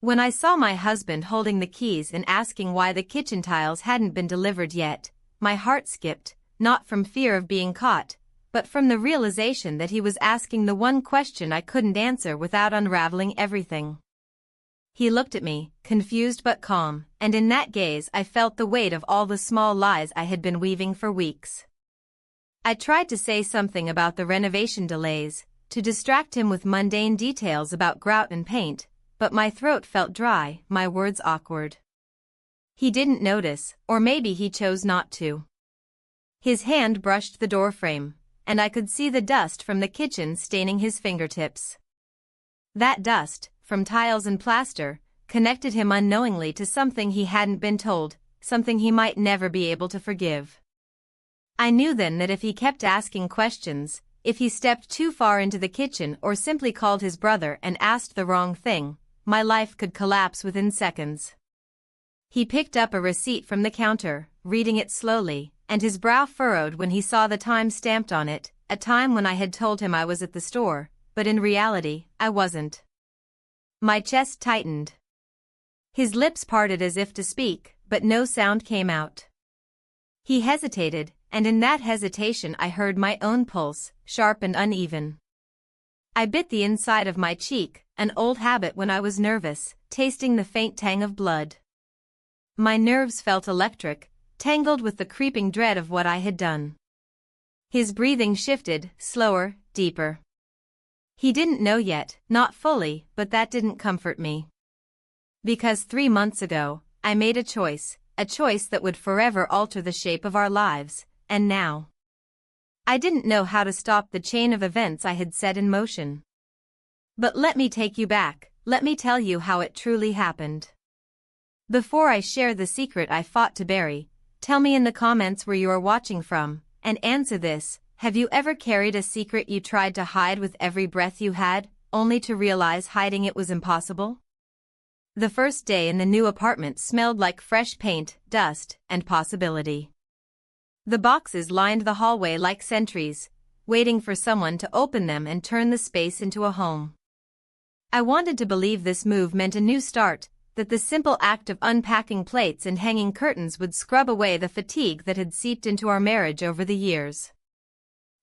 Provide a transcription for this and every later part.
When I saw my husband holding the keys and asking why the kitchen tiles hadn't been delivered yet, my heart skipped, not from fear of being caught, but from the realization that he was asking the one question I couldn't answer without unraveling everything. He looked at me, confused but calm, and in that gaze I felt the weight of all the small lies I had been weaving for weeks. I tried to say something about the renovation delays, to distract him with mundane details about grout and paint, but my throat felt dry, my words awkward. He didn't notice, or maybe he chose not to. His hand brushed the doorframe, and I could see the dust from the kitchen staining his fingertips. That dust, from tiles and plaster, connected him unknowingly to something he hadn't been told, something he might never be able to forgive. I knew then that if he kept asking questions, if he stepped too far into the kitchen or simply called his brother and asked the wrong thing, my life could collapse within seconds. He picked up a receipt from the counter, reading it slowly, and his brow furrowed when he saw the time stamped on it, a time when I had told him I was at the store, but in reality, I wasn't. My chest tightened. His lips parted as if to speak, but no sound came out. He hesitated, and in that hesitation I heard my own pulse, sharp and uneven. I bit the inside of my cheek, an old habit when I was nervous, tasting the faint tang of blood. My nerves felt electric, tangled with the creeping dread of what I had done. His breathing shifted, slower, deeper. He didn't know yet, not fully, but that didn't comfort me. Because 3 months ago, I made a choice that would forever alter the shape of our lives, and now. I didn't know how to stop the chain of events I had set in motion. But let me take you back, let me tell you how it truly happened. Before I share the secret I fought to bury, tell me in the comments where you are watching from, and answer this: have you ever carried a secret you tried to hide with every breath you had, only to realize hiding it was impossible? The first day in the new apartment smelled like fresh paint, dust, and possibility. The boxes lined the hallway like sentries, waiting for someone to open them and turn the space into a home. I wanted to believe this move meant a new start, that the simple act of unpacking plates and hanging curtains would scrub away the fatigue that had seeped into our marriage over the years.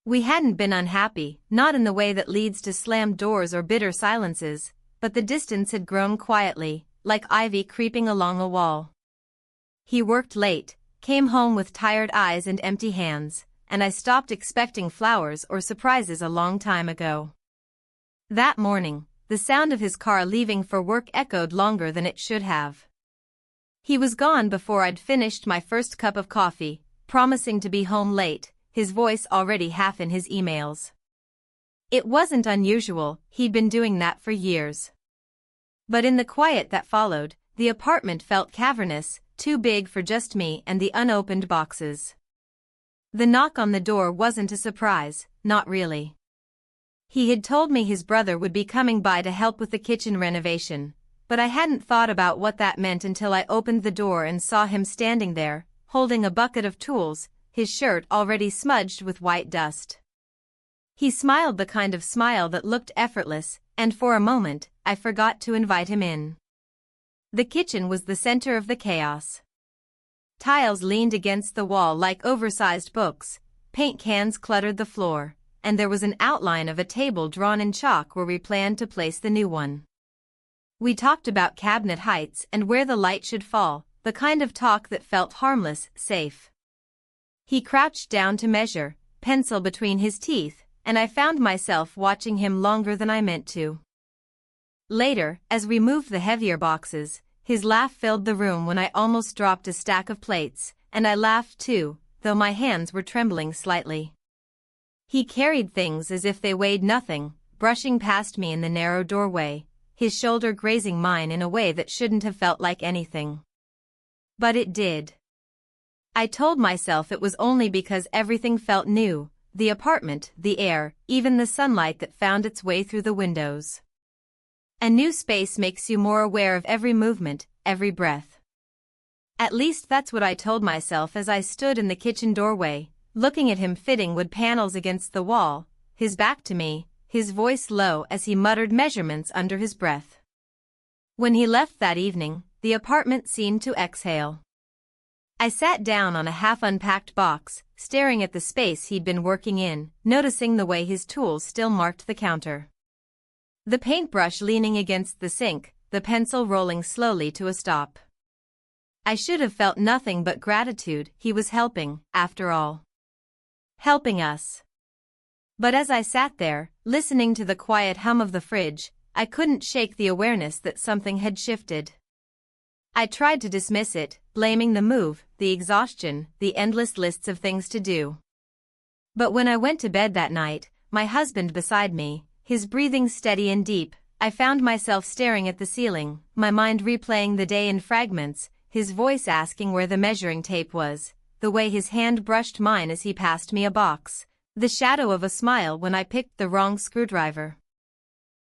We hadn't been unhappy, not in the way that leads to slammed doors or bitter silences, but the distance had grown quietly, like ivy creeping along a wall. He worked late, came home with tired eyes and empty hands, and I stopped expecting flowers or surprises a long time ago. That morning, the sound of his car leaving for work echoed longer than it should have. He was gone before I'd finished my first cup of coffee, promising to be home late, his voice already half in his emails. It wasn't unusual, he'd been doing that for years. But in the quiet that followed, the apartment felt cavernous, too big for just me and the unopened boxes. The knock on the door wasn't a surprise, not really. He had told me his brother would be coming by to help with the kitchen renovation, but I hadn't thought about what that meant until I opened the door and saw him standing there, holding a bucket of tools, his shirt already smudged with white dust. He smiled the kind of smile that looked effortless, and for a moment, I forgot to invite him in. The kitchen was the center of the chaos. Tiles leaned against the wall like oversized books, paint cans cluttered the floor, and there was an outline of a table drawn in chalk where we planned to place the new one. We talked about cabinet heights and where the light should fall, the kind of talk that felt harmless, safe. He crouched down to measure, pencil between his teeth, and I found myself watching him longer than I meant to. Later, as we moved the heavier boxes, his laugh filled the room when I almost dropped a stack of plates, and I laughed too, though my hands were trembling slightly. He carried things as if they weighed nothing, brushing past me in the narrow doorway, his shoulder grazing mine in a way that shouldn't have felt like anything. But it did. I told myself it was only because everything felt new, the apartment, the air, even the sunlight that found its way through the windows. A new space makes you more aware of every movement, every breath. At least that's what I told myself as I stood in the kitchen doorway, looking at him fitting wood panels against the wall, his back to me, his voice low as he muttered measurements under his breath. When he left that evening, the apartment seemed to exhale. I sat down on a half-unpacked box, staring at the space he'd been working in, noticing the way his tools still marked the counter. The paintbrush leaning against the sink, the pencil rolling slowly to a stop. I should have felt nothing but gratitude. He was helping, after all. Helping us. But as I sat there, listening to the quiet hum of the fridge, I couldn't shake the awareness that something had shifted. I tried to dismiss it, blaming the move, the exhaustion, the endless lists of things to do. But when I went to bed that night, my husband beside me, his breathing steady and deep, I found myself staring at the ceiling, my mind replaying the day in fragments, his voice asking where the measuring tape was, the way his hand brushed mine as he passed me a box, the shadow of a smile when I picked the wrong screwdriver.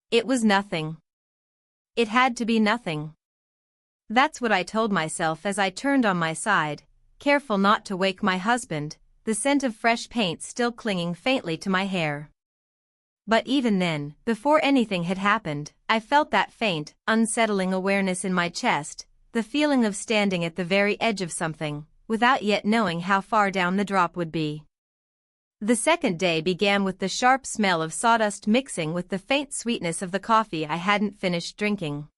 It was nothing. It had to be nothing. That's what I told myself as I turned on my side, careful not to wake my husband, the scent of fresh paint still clinging faintly to my hair. But even then, before anything had happened, I felt that faint, unsettling awareness in my chest, the feeling of standing at the very edge of something, without yet knowing how far down the drop would be. The second day began with the sharp smell of sawdust mixing with the faint sweetness of the coffee I hadn't finished drinking.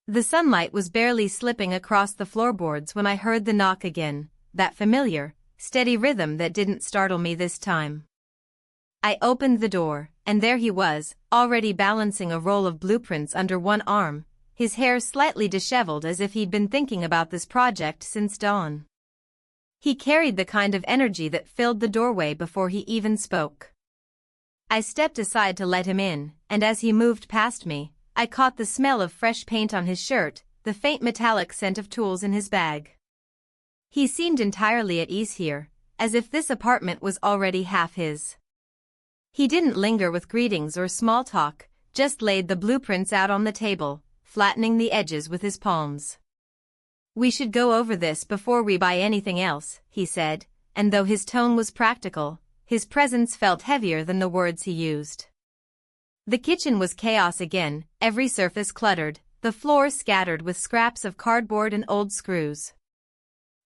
The sunlight was barely slipping across the floorboards when I heard the knock again, that familiar, steady rhythm that didn't startle me this time. I opened the door, and there he was, already balancing a roll of blueprints under one arm, his hair slightly disheveled as if he'd been thinking about this project since dawn. He carried the kind of energy that filled the doorway before he even spoke. I stepped aside to let him in, and as he moved past me, I caught the smell of fresh paint on his shirt, the faint metallic scent of tools in his bag. He seemed entirely at ease here, as if this apartment was already half his. He didn't linger with greetings or small talk, just laid the blueprints out on the table, flattening the edges with his palms. "We should go over this before we buy anything else," he said, and though his tone was practical, his presence felt heavier than the words he used. The kitchen was chaos again, every surface cluttered, the floor scattered with scraps of cardboard and old screws.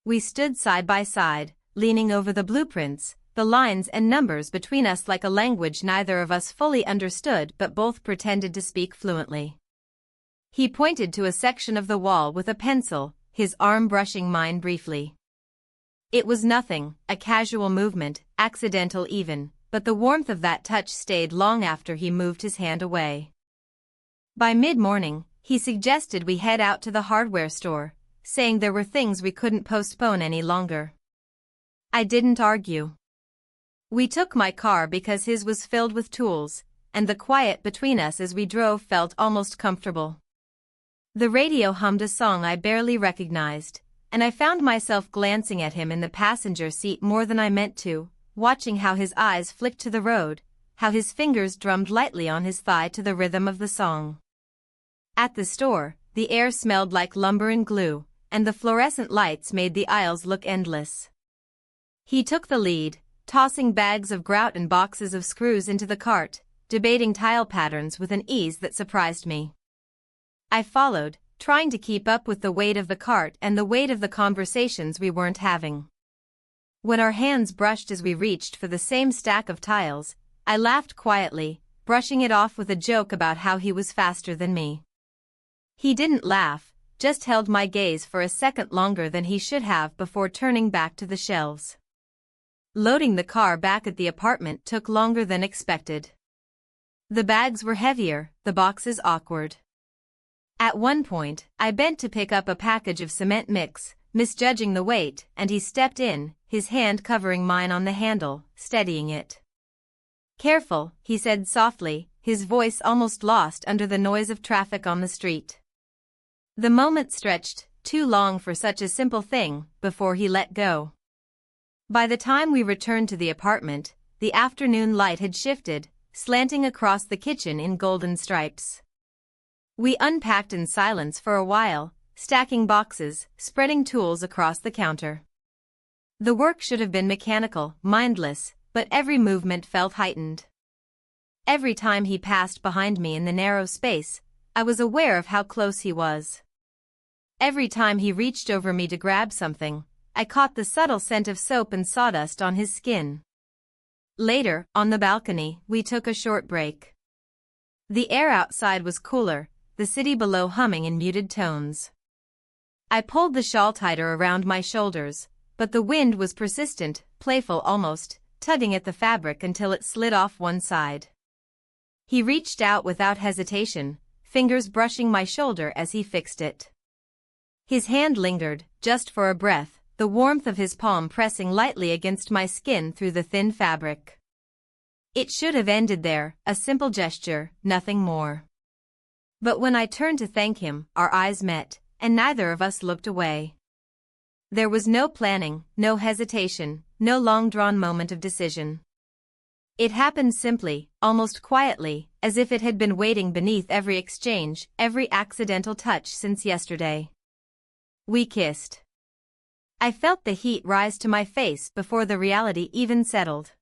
We stood side by side, leaning over the blueprints, the lines and numbers between us like a language neither of us fully understood but both pretended to speak fluently. He pointed to a section of the wall with a pencil, his arm brushing mine briefly. It was nothing, a casual movement, accidental even, but the warmth of that touch stayed long after he moved his hand away. By mid-morning, he suggested we head out to the hardware store, saying there were things we couldn't postpone any longer. I didn't argue. We took my car because his was filled with tools, and the quiet between us as we drove felt almost comfortable. The radio hummed a song I barely recognized, and I found myself glancing at him in the passenger seat more than I meant to, watching how his eyes flicked to the road, how his fingers drummed lightly on his thigh to the rhythm of the song. At the store, the air smelled like lumber and glue, and the fluorescent lights made the aisles look endless. He took the lead, tossing bags of grout and boxes of screws into the cart, debating tile patterns with an ease that surprised me. I followed, trying to keep up with the weight of the cart and the weight of the conversations we weren't having. When our hands brushed as we reached for the same stack of tiles, I laughed quietly, brushing it off with a joke about how he was faster than me. He didn't laugh, just held my gaze for a second longer than he should have before turning back to the shelves. Loading the car back at the apartment took longer than expected. The bags were heavier, the boxes awkward. At one point, I bent to pick up a package of cement mix, misjudging the weight, and he stepped in, his hand covering mine on the handle, steadying it. "Careful," he said softly, his voice almost lost under the noise of traffic on the street. The moment stretched, too long for such a simple thing, before he let go. By the time we returned to the apartment, the afternoon light had shifted, slanting across the kitchen in golden stripes. We unpacked in silence for a while, stacking boxes, spreading tools across the counter. The work should have been mechanical, mindless, but every movement felt heightened. Every time he passed behind me in the narrow space, I was aware of how close he was. Every time he reached over me to grab something, I caught the subtle scent of soap and sawdust on his skin. Later, on the balcony, we took a short break. The air outside was cooler, the city below humming in muted tones. I pulled the shawl tighter around my shoulders, but the wind was persistent, playful almost, tugging at the fabric until it slid off one side. He reached out without hesitation, fingers brushing my shoulder as he fixed it. His hand lingered, just for a breath, the warmth of his palm pressing lightly against my skin through the thin fabric. It should have ended there, a simple gesture, nothing more. But when I turned to thank him, our eyes met, and neither of us looked away. There was no planning, no hesitation, no long-drawn moment of decision. It happened simply, almost quietly, as if it had been waiting beneath every exchange, every accidental touch since yesterday. We kissed. I felt the heat rise to my face before the reality even settled.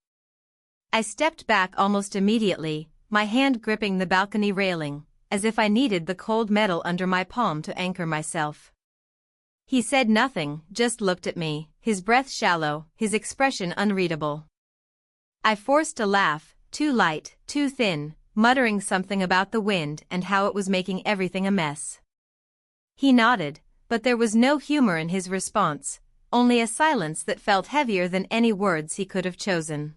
I stepped back almost immediately, my hand gripping the balcony railing, as if I needed the cold metal under my palm to anchor myself. He said nothing, just looked at me, his breath shallow, his expression unreadable. I forced a laugh, too light, too thin, muttering something about the wind and how it was making everything a mess. He nodded, but there was no humor in his response, only a silence that felt heavier than any words he could have chosen.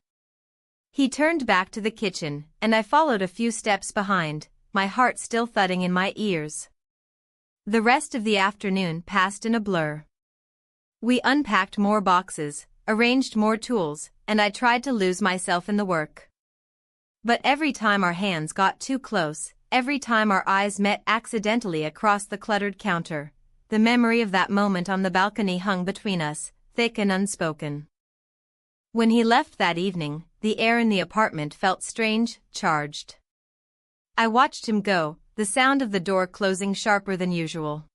He turned back to the kitchen, and I followed a few steps behind, my heart still thudding in my ears. The rest of the afternoon passed in a blur. We unpacked more boxes, arranged more tools, and I tried to lose myself in the work. But every time our hands got too close, every time our eyes met accidentally across the cluttered counter, the memory of that moment on the balcony hung between us, thick and unspoken. When he left that evening, the air in the apartment felt strange, charged. I watched him go, the sound of the door closing sharper than usual.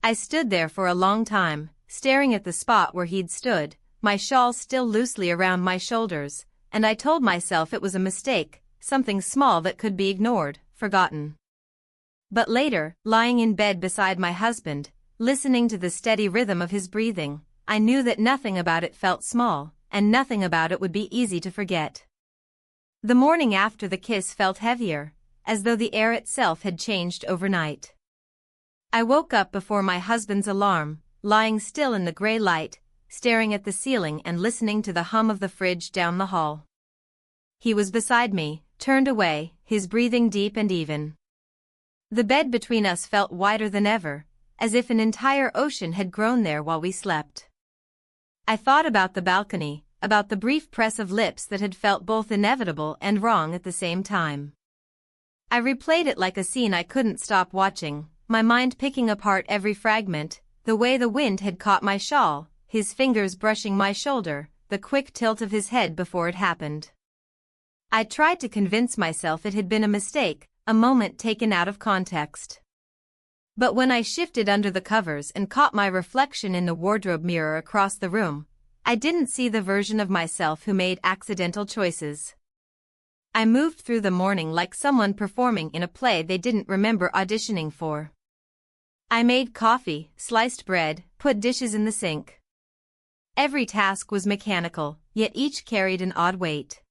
I stood there for a long time, staring at the spot where he'd stood, my shawl still loosely around my shoulders, and I told myself it was a mistake, something small that could be ignored, forgotten. But later, lying in bed beside my husband, listening to the steady rhythm of his breathing, I knew that nothing about it felt small, and nothing about it would be easy to forget. The morning after the kiss felt heavier, as though the air itself had changed overnight. I woke up before my husband's alarm, lying still in the gray light, staring at the ceiling and listening to the hum of the fridge down the hall. He was beside me, turned away, his breathing deep and even. The bed between us felt wider than ever, as if an entire ocean had grown there while we slept. I thought about the balcony, about the brief press of lips that had felt both inevitable and wrong at the same time. I replayed it like a scene I couldn't stop watching, my mind picking apart every fragment, the way the wind had caught my shawl, his fingers brushing my shoulder, the quick tilt of his head before it happened. I tried to convince myself it had been a mistake, a moment taken out of context. But when I shifted under the covers and caught my reflection in the wardrobe mirror across the room, I didn't see the version of myself who made accidental choices. I moved through the morning like someone performing in a play they didn't remember auditioning for. I made coffee, sliced bread, put dishes in the sink. Every task was mechanical, yet each carried an odd weight.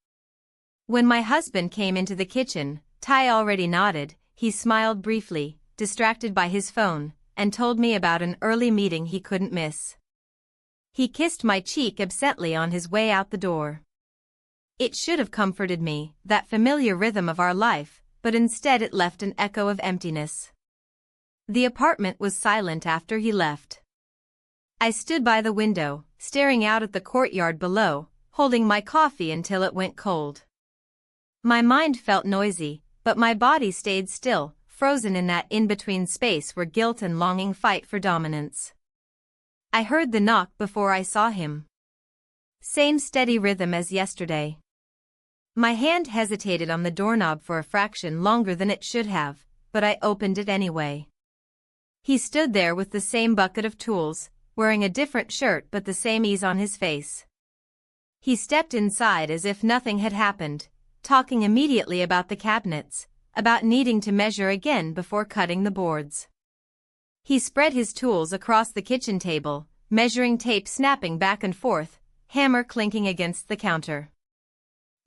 When my husband came into the kitchen, Ty already nodded, he smiled briefly, distracted by his phone, and told me about an early meeting he couldn't miss. He kissed my cheek absently on his way out the door. It should have comforted me, that familiar rhythm of our life, but instead it left an echo of emptiness. The apartment was silent after he left. I stood by the window, staring out at the courtyard below, holding my coffee until it went cold. My mind felt noisy, but my body stayed still, frozen in that in-between space where guilt and longing fight for dominance. I heard the knock before I saw him. Same steady rhythm as yesterday. My hand hesitated on the doorknob for a fraction longer than it should have, but I opened it anyway. He stood there with the same bucket of tools, wearing a different shirt but the same ease on his face. He stepped inside as if nothing had happened, talking immediately about the cabinets, about needing to measure again before cutting the boards. He spread his tools across the kitchen table, measuring tape snapping back and forth, hammer clinking against the counter.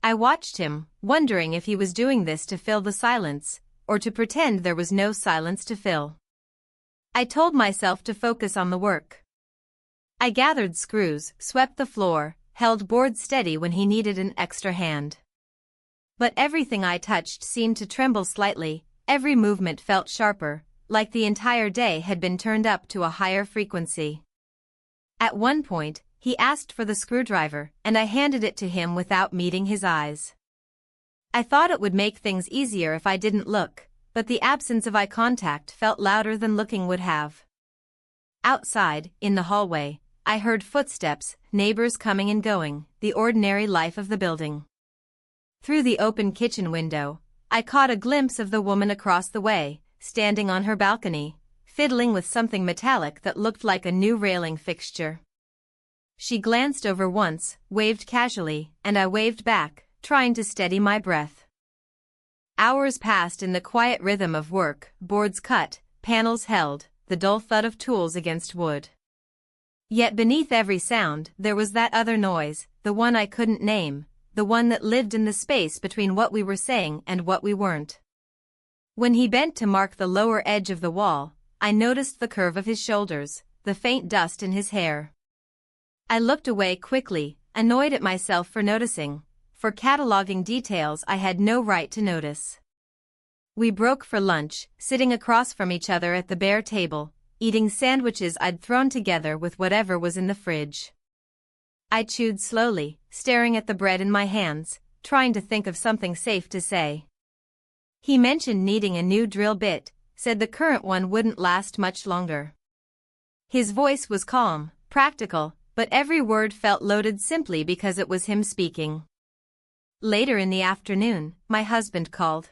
I watched him, wondering if he was doing this to fill the silence, or to pretend there was no silence to fill. I told myself to focus on the work. I gathered screws, swept the floor, held boards steady when he needed an extra hand. But everything I touched seemed to tremble slightly, every movement felt sharper, like the entire day had been turned up to a higher frequency. At one point, he asked for the screwdriver, and I handed it to him without meeting his eyes. I thought it would make things easier if I didn't look, but the absence of eye contact felt louder than looking would have. Outside, in the hallway, I heard footsteps, neighbors coming and going, the ordinary life of the building. Through the open kitchen window, I caught a glimpse of the woman across the way, standing on her balcony, fiddling with something metallic that looked like a new railing fixture. She glanced over once, waved casually, and I waved back, trying to steady my breath. Hours passed in the quiet rhythm of work, boards cut, panels held, the dull thud of tools against wood. Yet beneath every sound, there was that other noise, the one I couldn't name, the one that lived in the space between what we were saying and what we weren't. When he bent to mark the lower edge of the wall, I noticed the curve of his shoulders, the faint dust in his hair. I looked away quickly, annoyed at myself for noticing, for cataloging details I had no right to notice. We broke for lunch, sitting across from each other at the bare table, eating sandwiches I'd thrown together with whatever was in the fridge. I chewed slowly, staring at the bread in my hands, trying to think of something safe to say. He mentioned needing a new drill bit, said the current one wouldn't last much longer. His voice was calm, practical, but every word felt loaded simply because it was him speaking. Later in the afternoon, my husband called.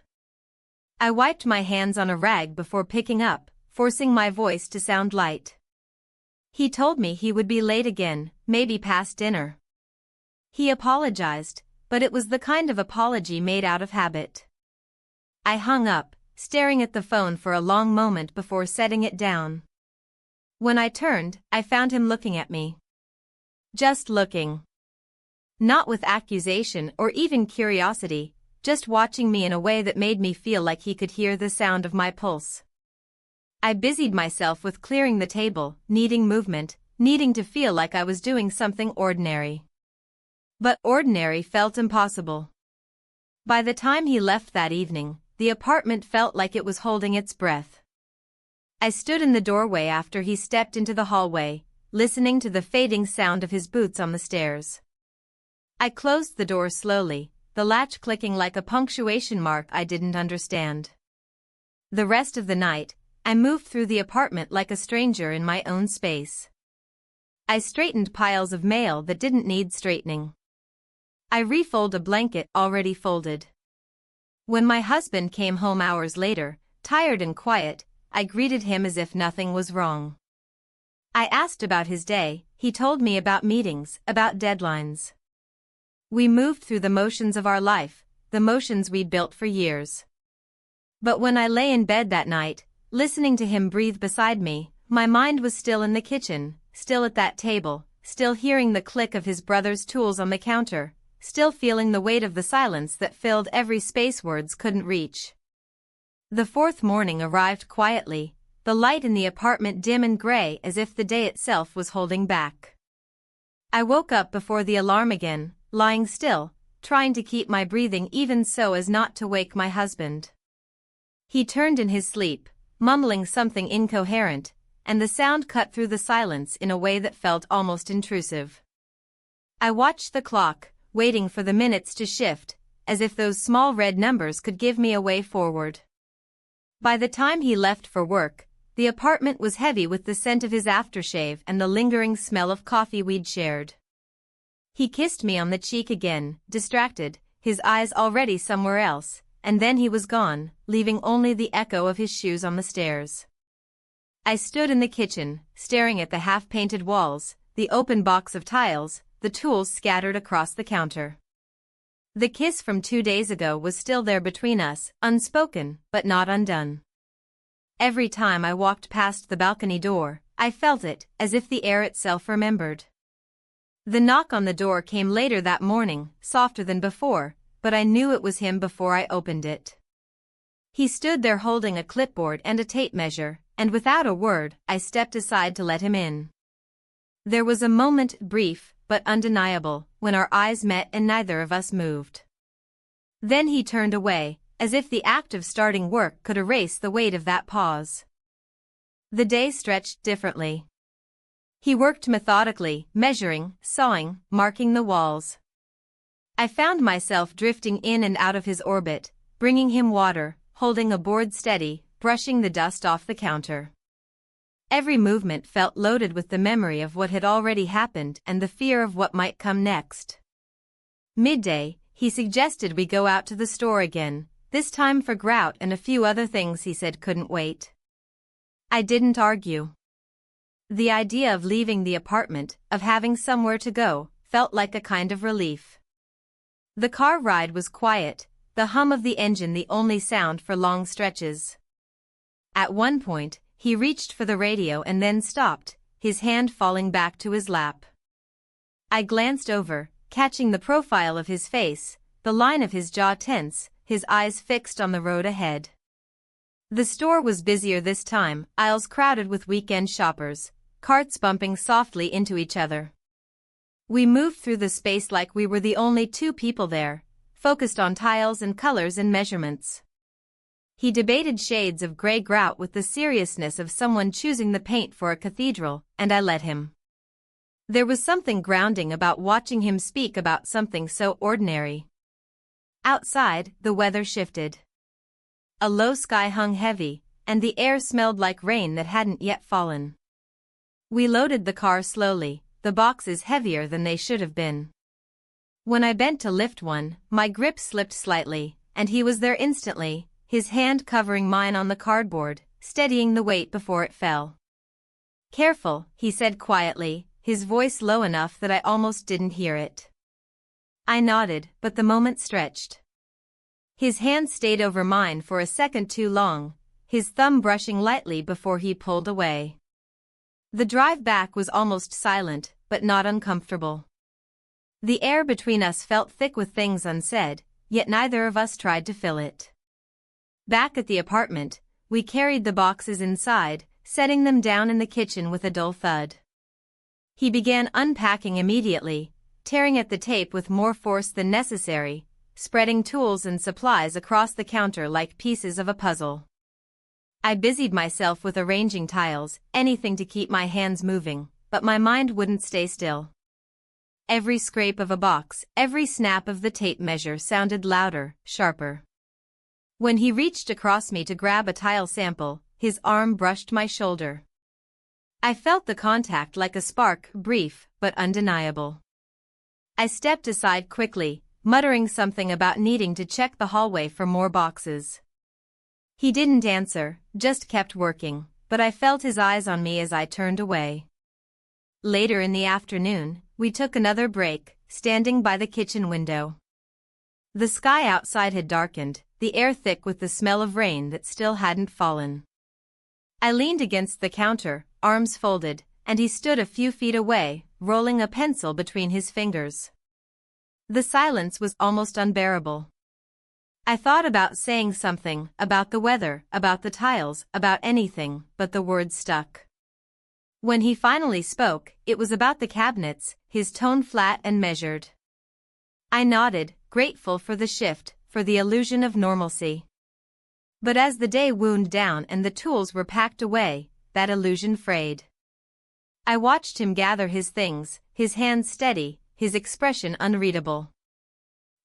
I wiped my hands on a rag before picking up, forcing my voice to sound light. He told me he would be late again, maybe past dinner. He apologized, but it was the kind of apology made out of habit. I hung up, staring at the phone for a long moment before setting it down. When I turned, I found him looking at me. Just looking. Not with accusation or even curiosity, just watching me in a way that made me feel like he could hear the sound of my pulse. I busied myself with clearing the table, needing movement, needing to feel like I was doing something ordinary. But ordinary felt impossible. By the time he left that evening, the apartment felt like it was holding its breath. I stood in the doorway after he stepped into the hallway, listening to the fading sound of his boots on the stairs. I closed the door slowly, the latch clicking like a punctuation mark I didn't understand. The rest of the night, I moved through the apartment like a stranger in my own space. I straightened piles of mail that didn't need straightening. I refolded a blanket already folded. When my husband came home hours later, tired and quiet, I greeted him as if nothing was wrong. I asked about his day, he told me about meetings, about deadlines. We moved through the motions of our life, the motions we'd built for years. But when I lay in bed that night, listening to him breathe beside me, my mind was still in the kitchen, still at that table, still hearing the click of his brother's tools on the counter, still feeling the weight of the silence that filled every space words couldn't reach. The fourth morning arrived quietly, the light in the apartment dim and gray as if the day itself was holding back. I woke up before the alarm again, lying still, trying to keep my breathing even so as not to wake my husband. He turned in his sleep, mumbling something incoherent, and the sound cut through the silence in a way that felt almost intrusive. I watched the clock, waiting for the minutes to shift, as if those small red numbers could give me a way forward. By the time he left for work, the apartment was heavy with the scent of his aftershave and the lingering smell of coffee we'd shared. He kissed me on the cheek again, distracted, his eyes already somewhere else, and then he was gone, leaving only the echo of his shoes on the stairs. I stood in the kitchen, staring at the half-painted walls, the open box of tiles, the tools scattered across the counter. The kiss from 2 days ago was still there between us, unspoken, but not undone. Every time I walked past the balcony door, I felt it, as if the air itself remembered. The knock on the door came later that morning, softer than before, but I knew it was him before I opened it. He stood there holding a clipboard and a tape measure, and without a word, I stepped aside to let him in. There was a moment, brief, but undeniable, when our eyes met and neither of us moved. Then he turned away, as if the act of starting work could erase the weight of that pause. The day stretched differently. He worked methodically, measuring, sawing, marking the walls. I found myself drifting in and out of his orbit, bringing him water, holding a board steady, brushing the dust off the counter. Every movement felt loaded with the memory of what had already happened and the fear of what might come next. Midday, he suggested we go out to the store again, this time for grout and a few other things he said couldn't wait. I didn't argue. The idea of leaving the apartment, of having somewhere to go, felt like a kind of relief. The car ride was quiet, the hum of the engine the only sound for long stretches. At one point, he reached for the radio and then stopped, his hand falling back to his lap. I glanced over, catching the profile of his face, the line of his jaw tense, his eyes fixed on the road ahead. The store was busier this time, aisles crowded with weekend shoppers, carts bumping softly into each other. We moved through the space like we were the only two people there, focused on tiles and colors and measurements. He debated shades of gray grout with the seriousness of someone choosing the paint for a cathedral, and I let him. There was something grounding about watching him speak about something so ordinary. Outside, the weather shifted. A low sky hung heavy, and the air smelled like rain that hadn't yet fallen. We loaded the car slowly, the boxes heavier than they should have been. When I bent to lift one, my grip slipped slightly, and he was there instantly, his hand covering mine on the cardboard, steadying the weight before it fell. "Careful," he said quietly, his voice low enough that I almost didn't hear it. I nodded, but the moment stretched. His hand stayed over mine for a second too long, his thumb brushing lightly before he pulled away. The drive back was almost silent, but not uncomfortable. The air between us felt thick with things unsaid, yet neither of us tried to fill it. Back at the apartment, we carried the boxes inside, setting them down in the kitchen with a dull thud. He began unpacking immediately, tearing at the tape with more force than necessary, spreading tools and supplies across the counter like pieces of a puzzle. I busied myself with arranging tiles, anything to keep my hands moving, but my mind wouldn't stay still. Every scrape of a box, every snap of the tape measure sounded louder, sharper. When he reached across me to grab a tile sample, his arm brushed my shoulder. I felt the contact like a spark, brief, but undeniable. I stepped aside quickly, muttering something about needing to check the hallway for more boxes. He didn't answer, just kept working, but I felt his eyes on me as I turned away. Later in the afternoon, we took another break, standing by the kitchen window. The sky outside had darkened, the air thick with the smell of rain that still hadn't fallen. I leaned against the counter, arms folded, and he stood a few feet away, rolling a pencil between his fingers. The silence was almost unbearable. I thought about saying something, about the weather, about the tiles, about anything, but the words stuck. When he finally spoke, it was about the cabinets, his tone flat and measured. I nodded, grateful for the shift, for the illusion of normalcy. But as the day wound down and the tools were packed away, that illusion frayed. I watched him gather his things, his hands steady, his expression unreadable.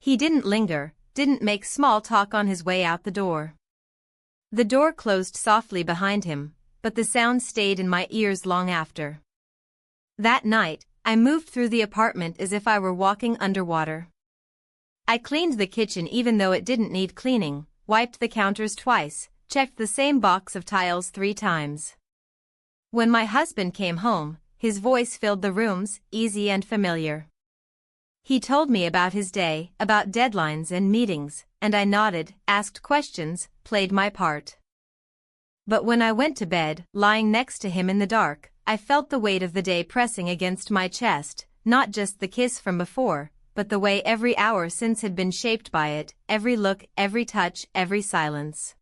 He didn't linger, didn't make small talk on his way out the door. The door closed softly behind him, but the sound stayed in my ears long after. That night, I moved through the apartment as if I were walking underwater. I cleaned the kitchen even though it didn't need cleaning, wiped the counters twice, checked the same box of tiles 3 times. When my husband came home, his voice filled the rooms, easy and familiar. He told me about his day, about deadlines and meetings, and I nodded, asked questions, played my part. But when I went to bed, lying next to him in the dark, I felt the weight of the day pressing against my chest, not just the kiss from before, but the way every hour since had been shaped by it, every look, every touch, every silence.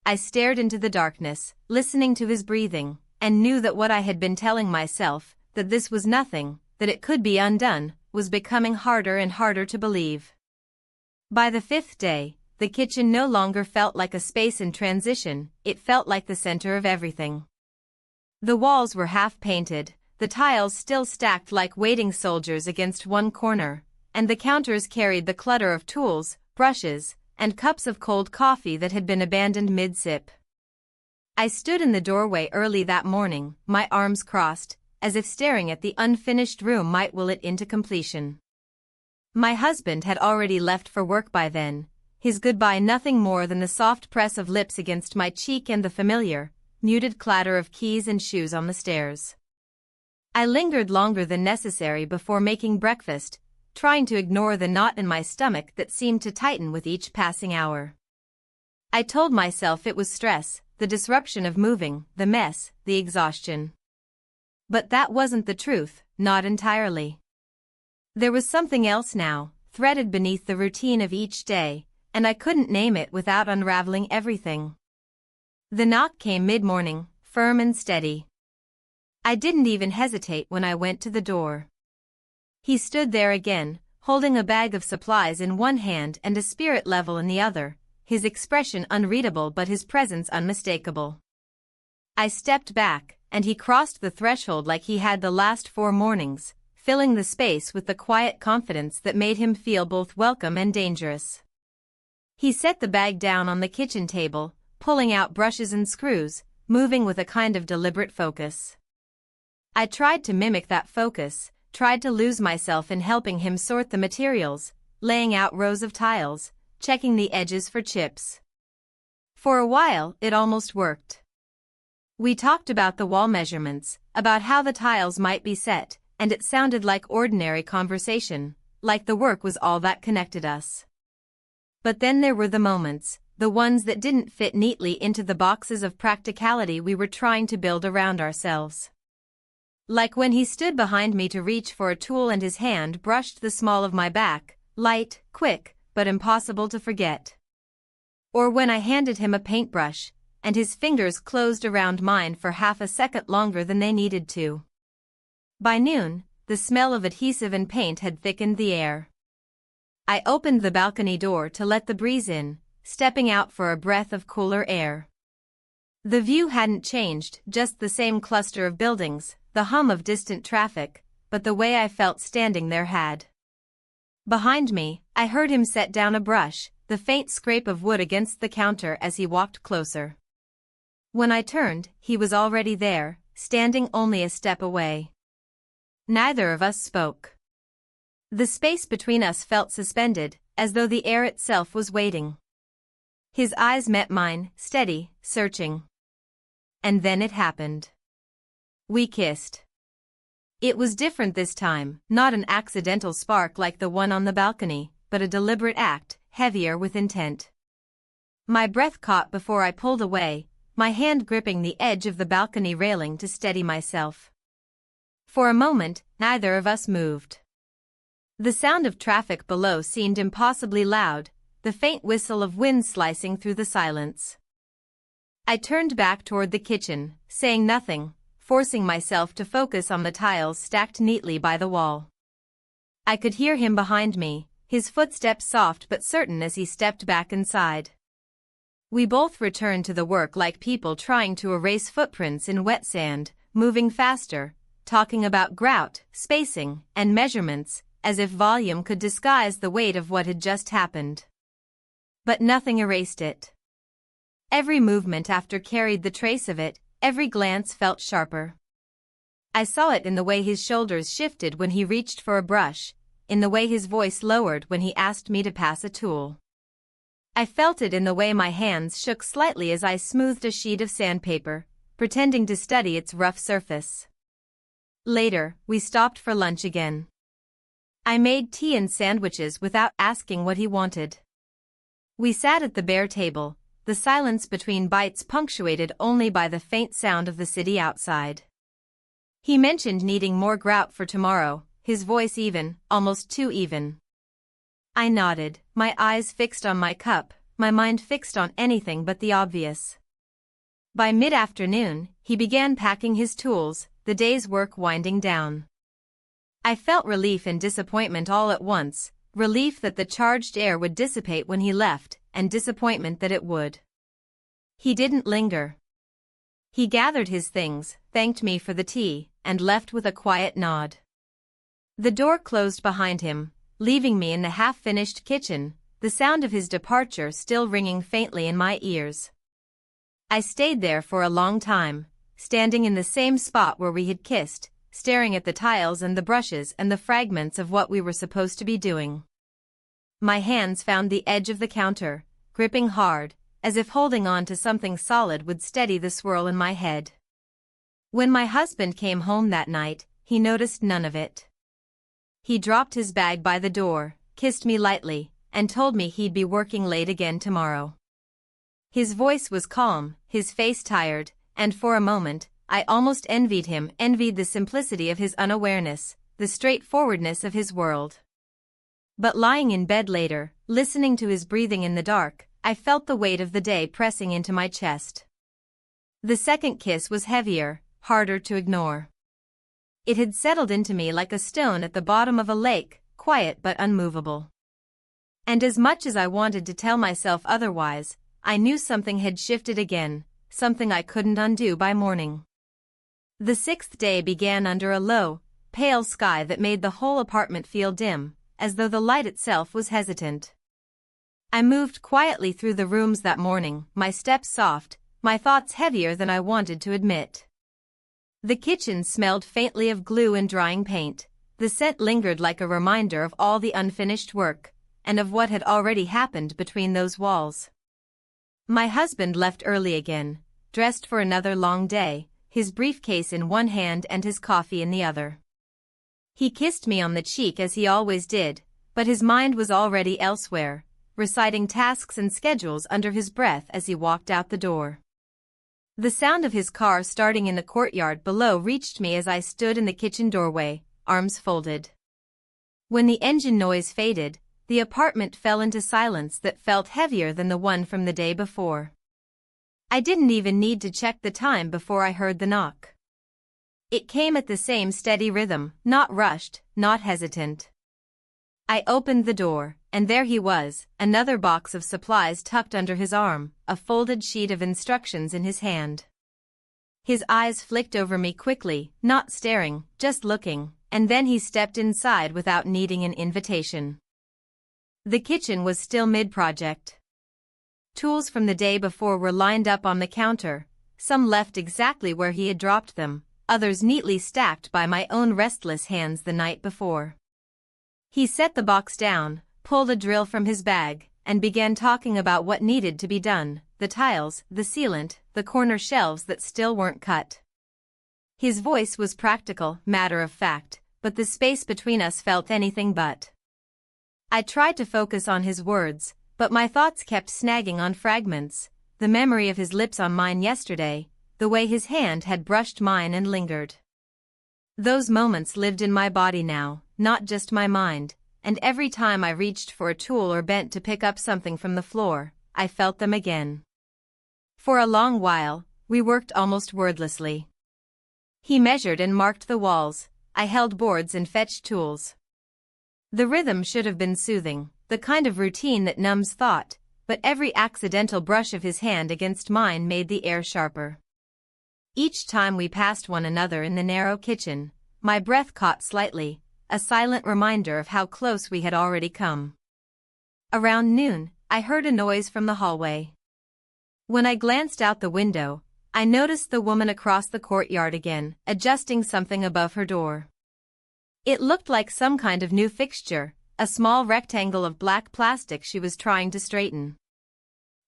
I stared into the darkness, listening to his breathing, and knew that what I had been telling myself, that this was nothing, that it could be undone, was becoming harder and harder to believe. By the fifth day, the kitchen no longer felt like a space in transition, it felt like the center of everything. The walls were half-painted, the tiles still stacked like waiting soldiers against one corner, and the counters carried the clutter of tools, brushes, and cups of cold coffee that had been abandoned mid-sip. I stood in the doorway early that morning, my arms crossed, as if staring at the unfinished room might will it into completion. My husband had already left for work by then, his goodbye nothing more than the soft press of lips against my cheek and the familiar, muted clatter of keys and shoes on the stairs. I lingered longer than necessary before making breakfast, trying to ignore the knot in my stomach that seemed to tighten with each passing hour. I told myself it was stress, the disruption of moving, the mess, the exhaustion. But that wasn't the truth, not entirely. There was something else now, threaded beneath the routine of each day, and I couldn't name it without unraveling everything. The knock came mid-morning, firm and steady. I didn't even hesitate when I went to the door. He stood there again, holding a bag of supplies in one hand and a spirit level in the other, his expression unreadable but his presence unmistakable. I stepped back, and he crossed the threshold like he had the last 4 mornings, filling the space with the quiet confidence that made him feel both welcome and dangerous. He set the bag down on the kitchen table, pulling out brushes and screws, moving with a kind of deliberate focus. I tried to mimic that focus, tried to lose myself in helping him sort the materials, laying out rows of tiles, checking the edges for chips. For a while, it almost worked. We talked about the wall measurements, about how the tiles might be set, and it sounded like ordinary conversation, like the work was all that connected us. But then there were the moments, the ones that didn't fit neatly into the boxes of practicality we were trying to build around ourselves. Like when he stood behind me to reach for a tool and his hand brushed the small of my back, light, quick, but impossible to forget. Or when I handed him a paintbrush, and his fingers closed around mine for half a second longer than they needed to. By noon, the smell of adhesive and paint had thickened the air. I opened the balcony door to let the breeze in, stepping out for a breath of cooler air. The view hadn't changed, just the same cluster of buildings, the hum of distant traffic, but the way I felt standing there had. Behind me, I heard him set down a brush, the faint scrape of wood against the counter as he walked closer. When I turned, he was already there, standing only a step away. Neither of us spoke. The space between us felt suspended, as though the air itself was waiting. His eyes met mine, steady, searching. And then it happened. We kissed. It was different this time, not an accidental spark like the one on the balcony, but a deliberate act, heavier with intent. My breath caught before I pulled away, my hand gripping the edge of the balcony railing to steady myself. For a moment, neither of us moved. The sound of traffic below seemed impossibly loud, the faint whistle of wind slicing through the silence. I turned back toward the kitchen, saying nothing, forcing myself to focus on the tiles stacked neatly by the wall. I could hear him behind me, his footsteps soft but certain as he stepped back inside. We both returned to the work like people trying to erase footprints in wet sand, moving faster, talking about grout, spacing, and measurements, as if volume could disguise the weight of what had just happened. But nothing erased it. Every movement after carried the trace of it, every glance felt sharper. I saw it in the way his shoulders shifted when he reached for a brush, in the way his voice lowered when he asked me to pass a tool. I felt it in the way my hands shook slightly as I smoothed a sheet of sandpaper, pretending to study its rough surface. Later, we stopped for lunch again. I made tea and sandwiches without asking what he wanted. We sat at the bare table, the silence between bites punctuated only by the faint sound of the city outside. He mentioned needing more grout for tomorrow, his voice even, almost too even. I nodded, my eyes fixed on my cup, my mind fixed on anything but the obvious. By mid-afternoon, he began packing his tools, the day's work winding down. I felt relief and disappointment all at once, relief that the charged air would dissipate when he left, and disappointment that it would. He didn't linger. He gathered his things, thanked me for the tea, and left with a quiet nod. The door closed behind him, leaving me in the half-finished kitchen, the sound of his departure still ringing faintly in my ears. I stayed there for a long time, standing in the same spot where we had kissed, staring at the tiles and the brushes and the fragments of what we were supposed to be doing. My hands found the edge of the counter, gripping hard, as if holding on to something solid would steady the swirl in my head. When my husband came home that night, he noticed none of it. He dropped his bag by the door, kissed me lightly, and told me he'd be working late again tomorrow. His voice was calm, his face tired, and for a moment, I almost envied him, envied the simplicity of his unawareness, the straightforwardness of his world. But lying in bed later, listening to his breathing in the dark, I felt the weight of the day pressing into my chest. The second kiss was heavier, harder to ignore. It had settled into me like a stone at the bottom of a lake, quiet but unmovable. And as much as I wanted to tell myself otherwise, I knew something had shifted again, something I couldn't undo by morning. The sixth day began under a low, pale sky that made the whole apartment feel dim, as though the light itself was hesitant. I moved quietly through the rooms that morning, my steps soft, my thoughts heavier than I wanted to admit. The kitchen smelled faintly of glue and drying paint, the scent lingered like a reminder of all the unfinished work, and of what had already happened between those walls. My husband left early again, dressed for another long day, his briefcase in one hand and his coffee in the other. He kissed me on the cheek as he always did, but his mind was already elsewhere, reciting tasks and schedules under his breath as he walked out the door. The sound of his car starting in the courtyard below reached me as I stood in the kitchen doorway, arms folded. When the engine noise faded, the apartment fell into silence that felt heavier than the one from the day before. I didn't even need to check the time before I heard the knock. It came at the same steady rhythm, not rushed, not hesitant. I opened the door, and there he was, another box of supplies tucked under his arm, a folded sheet of instructions in his hand. His eyes flicked over me quickly, not staring, just looking, and then he stepped inside without needing an invitation. The kitchen was still mid-project. Tools from the day before were lined up on the counter, some left exactly where he had dropped them, others neatly stacked by my own restless hands the night before. He set the box down, pulled a drill from his bag, and began talking about what needed to be done, the tiles, the sealant, the corner shelves that still weren't cut. His voice was practical, matter of fact, but the space between us felt anything but. I tried to focus on his words, but my thoughts kept snagging on fragments, the memory of his lips on mine yesterday, the way his hand had brushed mine and lingered. Those moments lived in my body now, not just my mind, and every time I reached for a tool or bent to pick up something from the floor, I felt them again. For a long while, we worked almost wordlessly. He measured and marked the walls, I held boards and fetched tools. The rhythm should have been soothing, the kind of routine that numbs thought, but every accidental brush of his hand against mine made the air sharper. Each time we passed one another in the narrow kitchen, my breath caught slightly, a silent reminder of how close we had already come. Around noon, I heard a noise from the hallway. When I glanced out the window, I noticed the woman across the courtyard again, adjusting something above her door. It looked like some kind of new fixture, a small rectangle of black plastic she was trying to straighten.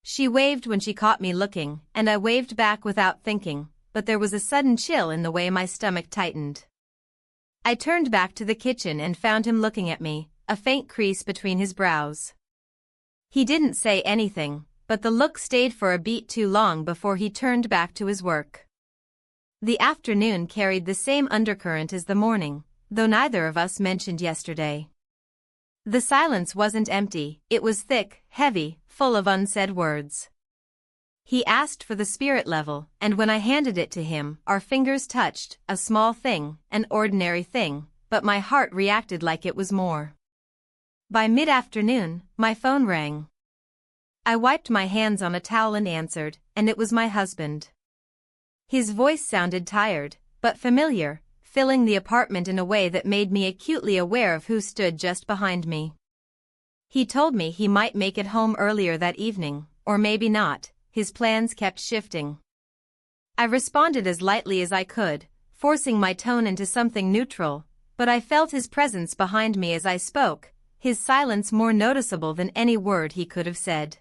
She waved when she caught me looking, and I waved back without thinking, but there was a sudden chill in the way my stomach tightened. I turned back to the kitchen and found him looking at me, a faint crease between his brows. He didn't say anything, but the look stayed for a beat too long before he turned back to his work. The afternoon carried the same undercurrent as the morning, though neither of us mentioned yesterday. The silence wasn't empty, it was thick, heavy, full of unsaid words. He asked for the spirit level, and when I handed it to him, our fingers touched, a small thing, an ordinary thing, but my heart reacted like it was more. By mid-afternoon, my phone rang. I wiped my hands on a towel and answered, and it was my husband. His voice sounded tired, but familiar, filling the apartment in a way that made me acutely aware of who stood just behind me. He told me he might make it home earlier that evening, or maybe not. His plans kept shifting. I responded as lightly as I could, forcing my tone into something neutral, but I felt his presence behind me as I spoke, his silence more noticeable than any word he could have said.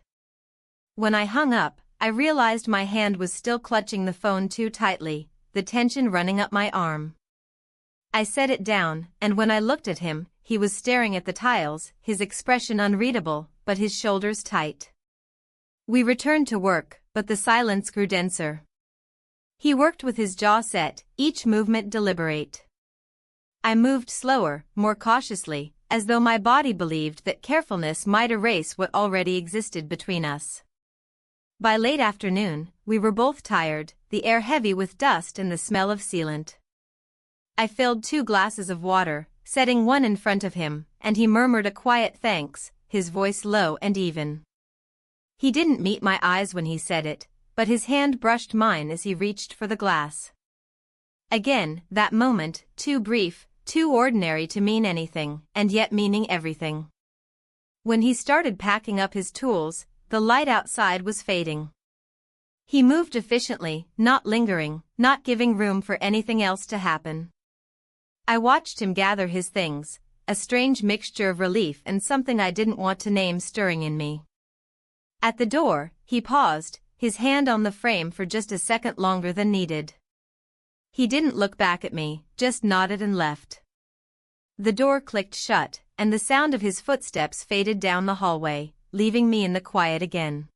When I hung up, I realized my hand was still clutching the phone too tightly, the tension running up my arm. I set it down, and when I looked at him, he was staring at the tiles, his expression unreadable, but his shoulders tight. We returned to work, but the silence grew denser. He worked with his jaw set, each movement deliberate. I moved slower, more cautiously, as though my body believed that carefulness might erase what already existed between us. By late afternoon, we were both tired, the air heavy with dust and the smell of sealant. I filled 2 glasses of water, setting one in front of him, and he murmured a quiet thanks, his voice low and even. He didn't meet my eyes when he said it, but his hand brushed mine as he reached for the glass. Again, that moment, too brief, too ordinary to mean anything, and yet meaning everything. When he started packing up his tools, the light outside was fading. He moved efficiently, not lingering, not giving room for anything else to happen. I watched him gather his things, a strange mixture of relief and something I didn't want to name stirring in me. At the door, he paused, his hand on the frame for just a second longer than needed. He didn't look back at me, just nodded and left. The door clicked shut, and the sound of his footsteps faded down the hallway, leaving me in the quiet again.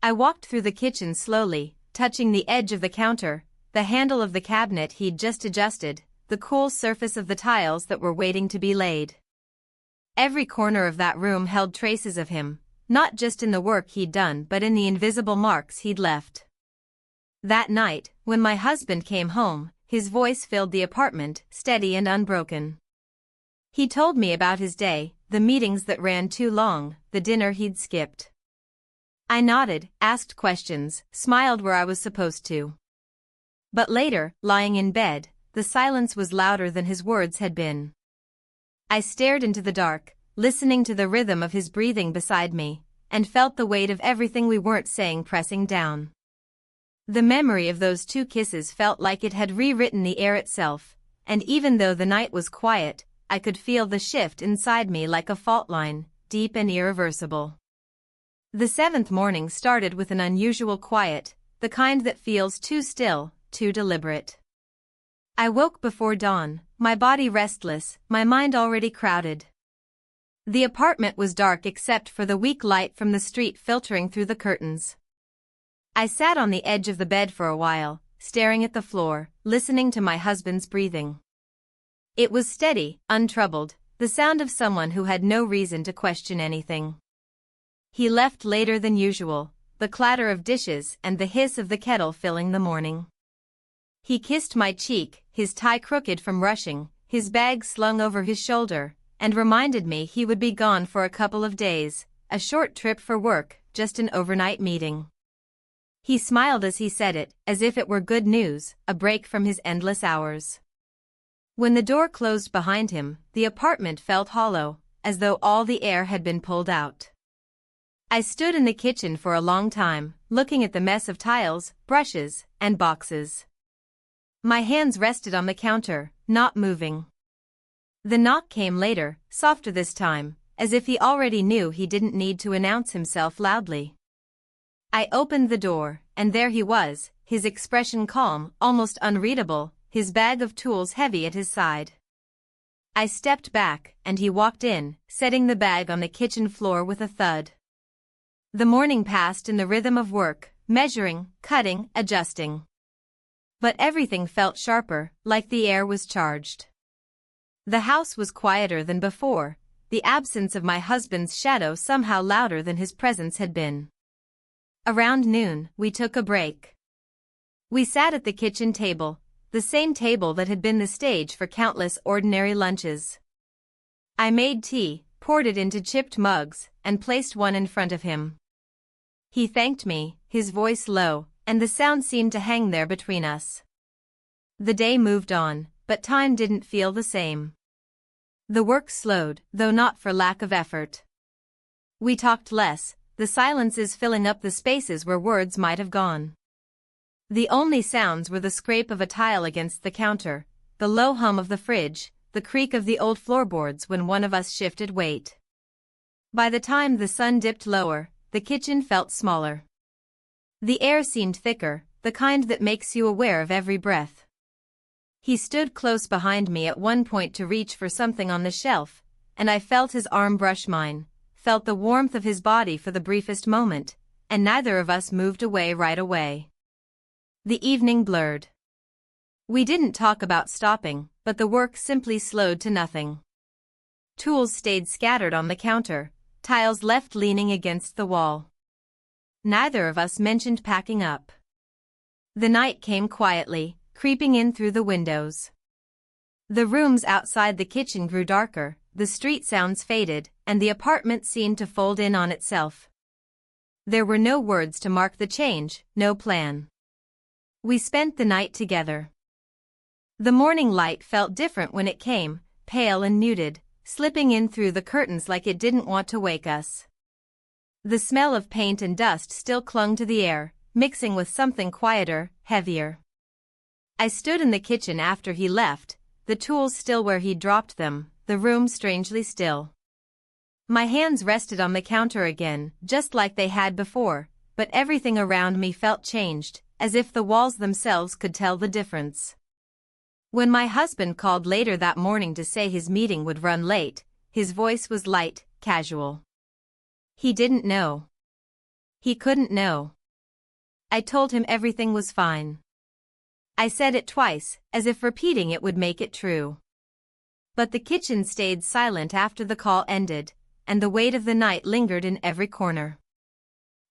I walked through the kitchen slowly, touching the edge of the counter, the handle of the cabinet he'd just adjusted, the cool surface of the tiles that were waiting to be laid. Every corner of that room held traces of him, not just in the work he'd done but in the invisible marks he'd left. That night, when my husband came home, his voice filled the apartment, steady and unbroken. He told me about his day, the meetings that ran too long, the dinner he'd skipped. I nodded, asked questions, smiled where I was supposed to. But later, lying in bed, the silence was louder than his words had been. I stared into the dark, listening to the rhythm of his breathing beside me, and felt the weight of everything we weren't saying pressing down. The memory of those 2 kisses felt like it had rewritten the air itself, and even though the night was quiet, I could feel the shift inside me like a fault line, deep and irreversible. The 7th morning started with an unusual quiet, the kind that feels too still, too deliberate. I woke before dawn, my body restless, my mind already crowded. The apartment was dark except for the weak light from the street filtering through the curtains. I sat on the edge of the bed for a while, staring at the floor, listening to my husband's breathing. It was steady, untroubled, the sound of someone who had no reason to question anything. He left later than usual, the clatter of dishes and the hiss of the kettle filling the morning. He kissed my cheek, his tie crooked from rushing, his bag slung over his shoulder, and reminded me he would be gone for a couple of days, a short trip for work, just an overnight meeting. He smiled as he said it, as if it were good news, a break from his endless hours. When the door closed behind him, the apartment felt hollow, as though all the air had been pulled out. I stood in the kitchen for a long time, looking at the mess of tiles, brushes, and boxes. My hands rested on the counter, not moving. The knock came later, softer this time, as if he already knew he didn't need to announce himself loudly. I opened the door, and there he was, his expression calm, almost unreadable, his bag of tools heavy at his side. I stepped back, and he walked in, setting the bag on the kitchen floor with a thud. The morning passed in the rhythm of work, measuring, cutting, adjusting. But everything felt sharper, like the air was charged. The house was quieter than before, the absence of my husband's shadow somehow louder than his presence had been. Around noon, we took a break. We sat at the kitchen table, the same table that had been the stage for countless ordinary lunches. I made tea, poured it into chipped mugs, and placed one in front of him. He thanked me, his voice low, and the sound seemed to hang there between us. The day moved on, but time didn't feel the same. The work slowed, though not for lack of effort. We talked less, the silences filling up the spaces where words might have gone. The only sounds were the scrape of a tile against the counter, the low hum of the fridge, the creak of the old floorboards when one of us shifted weight. By the time the sun dipped lower, the kitchen felt smaller. The air seemed thicker, the kind that makes you aware of every breath. He stood close behind me at one point to reach for something on the shelf, and I felt his arm brush mine, felt the warmth of his body for the briefest moment, and neither of us moved away right away. The evening blurred. We didn't talk about stopping, but the work simply slowed to nothing. Tools stayed scattered on the counter, tiles left leaning against the wall. Neither of us mentioned packing up. The night came quietly, creeping in through the windows. The rooms outside the kitchen grew darker, the street sounds faded, and the apartment seemed to fold in on itself. There were no words to mark the change, no plan. We spent the night together. The morning light felt different when it came, pale and muted, slipping in through the curtains like it didn't want to wake us. The smell of paint and dust still clung to the air, mixing with something quieter, heavier. I stood in the kitchen after he left, the tools still where he'd dropped them, the room strangely still. My hands rested on the counter again, just like they had before, but everything around me felt changed, as if the walls themselves could tell the difference. When my husband called later that morning to say his meeting would run late, his voice was light, casual. He didn't know. He couldn't know. I told him everything was fine. I said it twice, as if repeating it would make it true. But the kitchen stayed silent after the call ended, and the weight of the night lingered in every corner.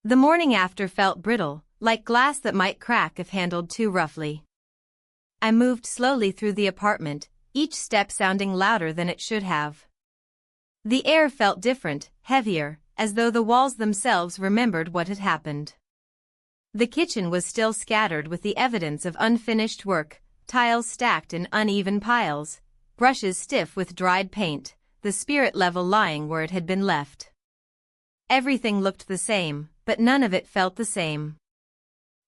The morning after felt brittle, like glass that might crack if handled too roughly. I moved slowly through the apartment, each step sounding louder than it should have. The air felt different, heavier, as though the walls themselves remembered what had happened. The kitchen was still scattered with the evidence of unfinished work, tiles stacked in uneven piles, brushes stiff with dried paint, the spirit level lying where it had been left. Everything looked the same, but none of it felt the same.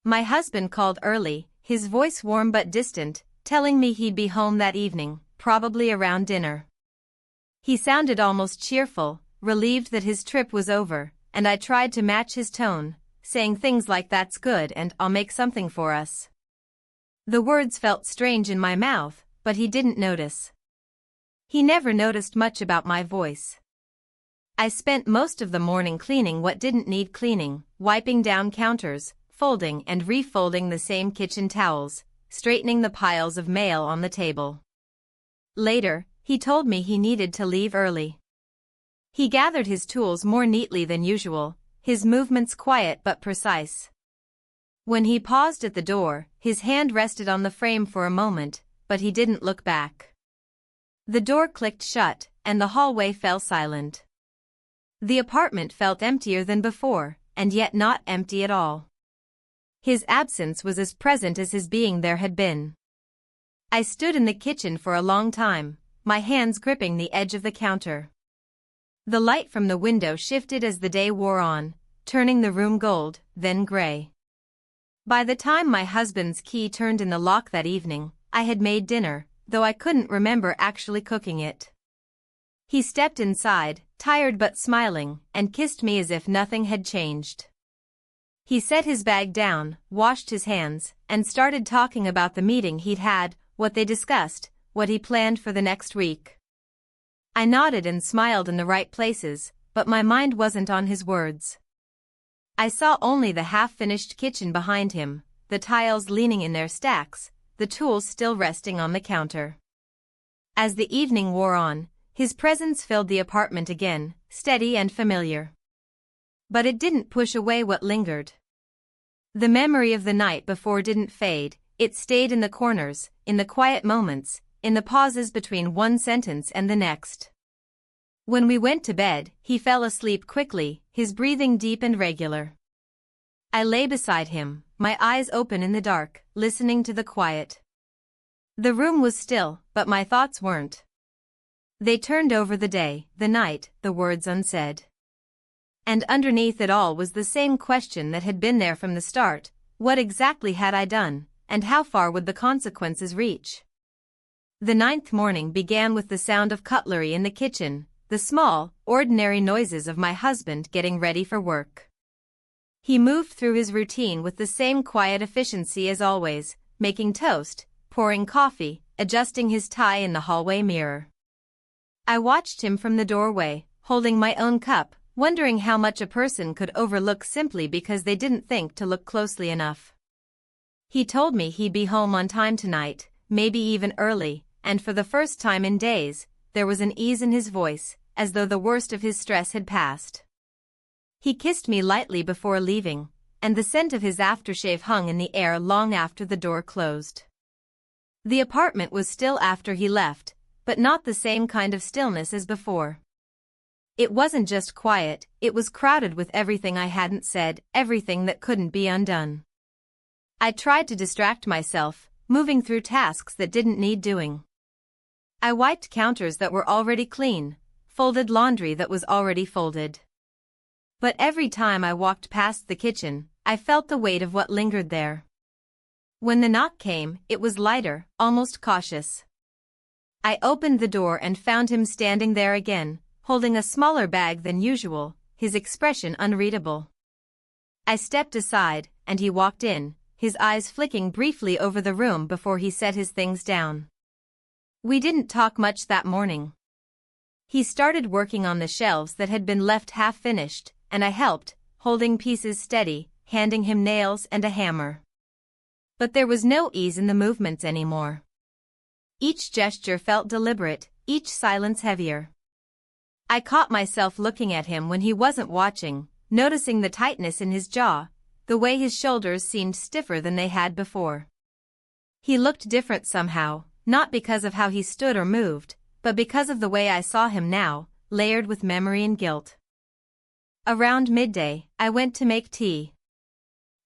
My husband called early, his voice warm but distant, telling me he'd be home that evening, probably around dinner. He sounded almost cheerful, relieved that his trip was over, and I tried to match his tone, saying things like "That's good" and "I'll make something for us." The words felt strange in my mouth, but he didn't notice. He never noticed much about my voice. I spent most of the morning cleaning what didn't need cleaning, wiping down counters, folding and refolding the same kitchen towels, straightening the piles of mail on the table. Later, he told me he needed to leave early. He gathered his tools more neatly than usual, his movements quiet but precise. When he paused at the door, his hand rested on the frame for a moment, but he didn't look back. The door clicked shut, and the hallway fell silent. The apartment felt emptier than before, and yet not empty at all. His absence was as present as his being there had been. I stood in the kitchen for a long time, my hands gripping the edge of the counter. The light from the window shifted as the day wore on, turning the room gold, then gray. By the time my husband's key turned in the lock that evening, I had made dinner, though I couldn't remember actually cooking it. He stepped inside, tired but smiling, and kissed me as if nothing had changed. He set his bag down, washed his hands, and started talking about the meeting he'd had, what they discussed, what he planned for the next week. I nodded and smiled in the right places, but my mind wasn't on his words. I saw only the half-finished kitchen behind him, the tiles leaning in their stacks, the tools still resting on the counter. As the evening wore on, his presence filled the apartment again, steady and familiar. But it didn't push away what lingered. The memory of the night before didn't fade, it stayed in the corners, in the quiet moments, in the pauses between one sentence and the next. When we went to bed, he fell asleep quickly, his breathing deep and regular. I lay beside him, my eyes open in the dark, listening to the quiet. The room was still, but my thoughts weren't. They turned over the day, the night, the words unsaid. And underneath it all was the same question that had been there from the start: what exactly had I done, and how far would the consequences reach? The 9th morning began with the sound of cutlery in the kitchen, the small, ordinary noises of my husband getting ready for work. He moved through his routine with the same quiet efficiency as always, making toast, pouring coffee, adjusting his tie in the hallway mirror. I watched him from the doorway, holding my own cup, wondering how much a person could overlook simply because they didn't think to look closely enough. He told me he'd be home on time tonight, maybe even early, and for the first time in days, there was an ease in his voice, as though the worst of his stress had passed. He kissed me lightly before leaving, and the scent of his aftershave hung in the air long after the door closed. The apartment was still after he left, but not the same kind of stillness as before. It wasn't just quiet, it was crowded with everything I hadn't said, everything that couldn't be undone. I tried to distract myself, moving through tasks that didn't need doing. I wiped counters that were already clean, folded laundry that was already folded. But every time I walked past the kitchen, I felt the weight of what lingered there. When the knock came, it was lighter, almost cautious. I opened the door and found him standing there again, holding a smaller bag than usual, his expression unreadable. I stepped aside, and he walked in, his eyes flicking briefly over the room before he set his things down. We didn't talk much that morning. He started working on the shelves that had been left half-finished, and I helped, holding pieces steady, handing him nails and a hammer. But there was no ease in the movements anymore. Each gesture felt deliberate, each silence heavier. I caught myself looking at him when he wasn't watching, noticing the tightness in his jaw, the way his shoulders seemed stiffer than they had before. He looked different somehow, not because of how he stood or moved, but because of the way I saw him now, layered with memory and guilt. Around midday, I went to make tea.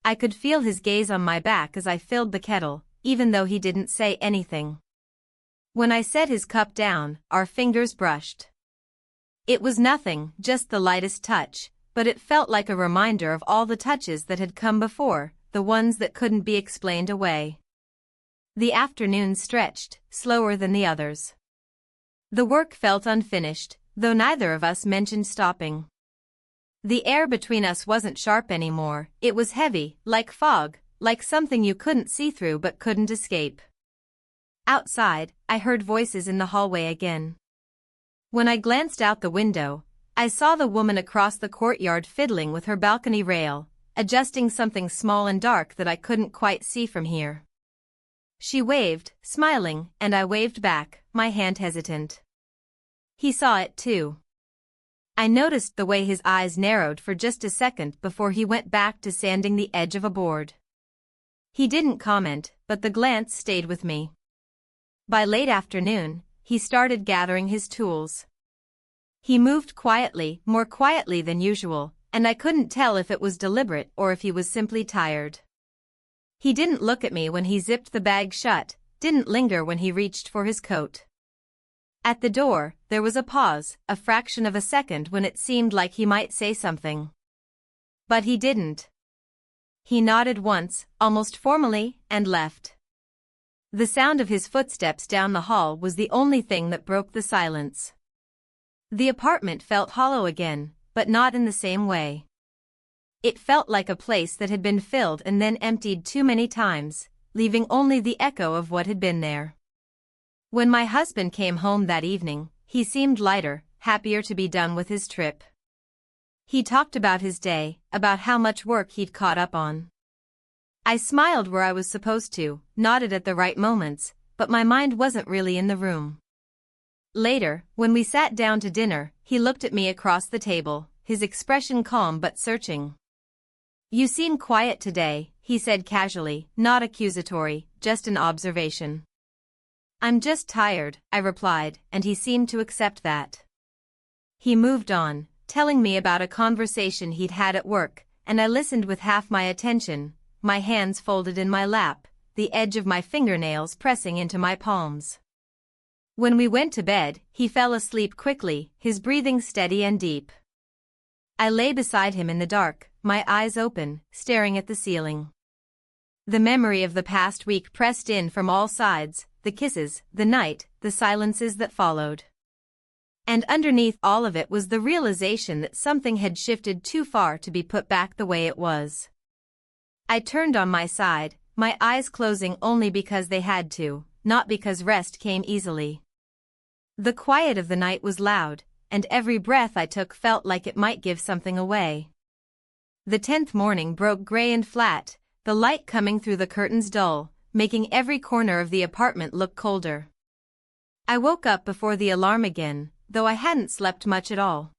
I could feel his gaze on my back as I filled the kettle, even though he didn't say anything. When I set his cup down, our fingers brushed. It was nothing, just the lightest touch, but it felt like a reminder of all the touches that had come before, the ones that couldn't be explained away. The afternoon stretched, slower than the others. The work felt unfinished, though neither of us mentioned stopping. The air between us wasn't sharp anymore, it was heavy, like fog, like something you couldn't see through but couldn't escape. Outside, I heard voices in the hallway again. When I glanced out the window, I saw the woman across the courtyard fiddling with her balcony rail, adjusting something small and dark that I couldn't quite see from here. She waved, smiling, and I waved back, my hand hesitant. He saw it too. I noticed the way his eyes narrowed for just a second before he went back to sanding the edge of a board. He didn't comment, but the glance stayed with me. By late afternoon, he started gathering his tools. He moved quietly, more quietly than usual, and I couldn't tell if it was deliberate or if he was simply tired. He didn't look at me when he zipped the bag shut, didn't linger when he reached for his coat. At the door, there was a pause, a fraction of a second when it seemed like he might say something. But he didn't. He nodded once, almost formally, and left. The sound of his footsteps down the hall was the only thing that broke the silence. The apartment felt hollow again, but not in the same way. It felt like a place that had been filled and then emptied too many times, leaving only the echo of what had been there. When my husband came home that evening, he seemed lighter, happier to be done with his trip. He talked about his day, about how much work he'd caught up on. I smiled where I was supposed to, nodded at the right moments, but my mind wasn't really in the room. Later, when we sat down to dinner, he looked at me across the table, his expression calm but searching. "You seem quiet today," he said casually, not accusatory, just an observation. "I'm just tired," I replied, and he seemed to accept that. He moved on, telling me about a conversation he'd had at work, and I listened with half my attention, my hands folded in my lap, the edge of my fingernails pressing into my palms. When we went to bed, he fell asleep quickly, his breathing steady and deep. I lay beside him in the dark, my eyes open, staring at the ceiling. The memory of the past week pressed in from all sides, the kisses, the night, the silences that followed. And underneath all of it was the realization that something had shifted too far to be put back the way it was. I turned on my side, my eyes closing only because they had to, not because rest came easily. The quiet of the night was loud, and every breath I took felt like it might give something away. The 10th morning broke gray and flat, the light coming through the curtains dull, making every corner of the apartment look colder. I woke up before the alarm again, though I hadn't slept much at all.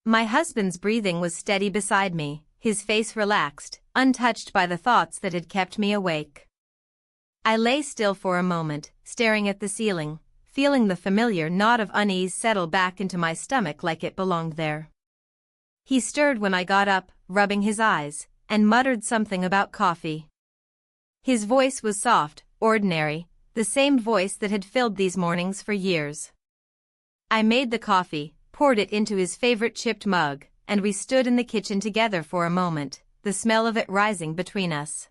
My husband's breathing was steady beside me, his face relaxed, untouched by the thoughts that had kept me awake. I lay still for a moment, staring at the ceiling, feeling the familiar knot of unease settle back into my stomach like it belonged there. He stirred when I got up, rubbing his eyes, and muttered something about coffee. His voice was soft, ordinary, the same voice that had filled these mornings for years. I made the coffee, poured it into his favorite chipped mug, and we stood in the kitchen together for a moment, the smell of it rising between us.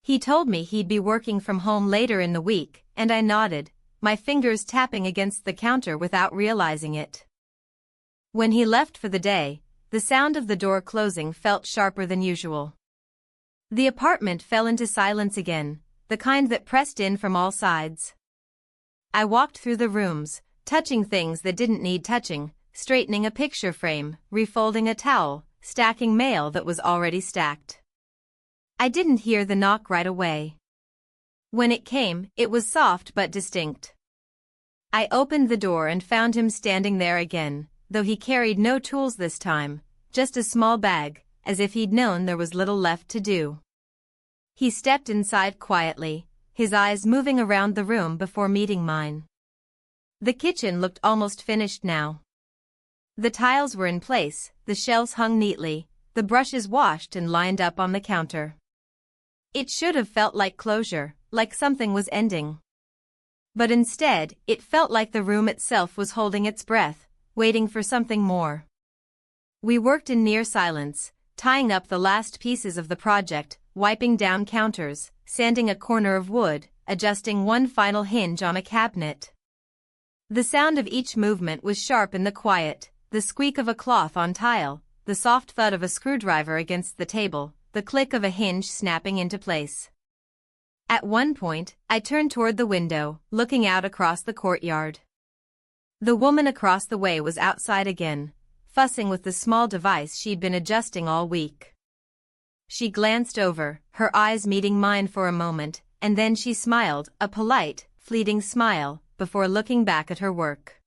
He told me he'd be working from home later in the week, and I nodded, my fingers tapping against the counter without realizing it. When he left for the day, the sound of the door closing felt sharper than usual. The apartment fell into silence again, the kind that pressed in from all sides. I walked through the rooms, touching things that didn't need touching, straightening a picture frame, refolding a towel, stacking mail that was already stacked. I didn't hear the knock right away. When it came, it was soft but distinct. I opened the door and found him standing there again, though he carried no tools this time, just a small bag, as if he'd known there was little left to do. He stepped inside quietly, his eyes moving around the room before meeting mine. The kitchen looked almost finished now. The tiles were in place, the shelves hung neatly, the brushes washed and lined up on the counter. It should have felt like closure, like something was ending. But instead, it felt like the room itself was holding its breath, waiting for something more. We worked in near silence, tying up the last pieces of the project, wiping down counters, sanding a corner of wood, adjusting one final hinge on a cabinet. The sound of each movement was sharp in the quiet, the squeak of a cloth on tile, the soft thud of a screwdriver against the table, the click of a hinge snapping into place. At one point, I turned toward the window, looking out across the courtyard. The woman across the way was outside again, fussing with the small device she'd been adjusting all week. She glanced over, her eyes meeting mine for a moment, and then she smiled, a polite, fleeting smile, before looking back at her work.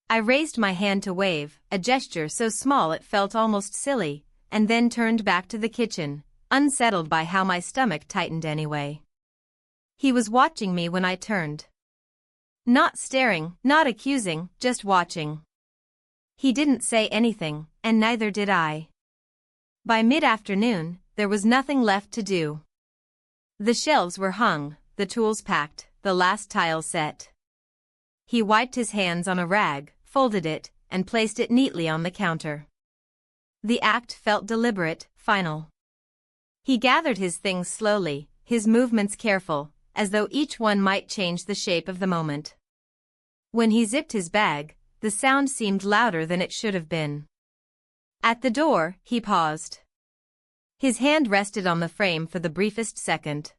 I raised my hand to wave, a gesture so small it felt almost silly, and then turned back to the kitchen, unsettled by how my stomach tightened anyway. He was watching me when I turned. Not staring, not accusing, just watching. He didn't say anything, and neither did I. By mid-afternoon, there was nothing left to do. The shelves were hung, the tools packed, the last tile set. He wiped his hands on a rag, folded it, and placed it neatly on the counter. The act felt deliberate, final. He gathered his things slowly, his movements careful, as though each one might change the shape of the moment. When he zipped his bag, the sound seemed louder than it should have been. At the door, he paused. His hand rested on the frame for the briefest second.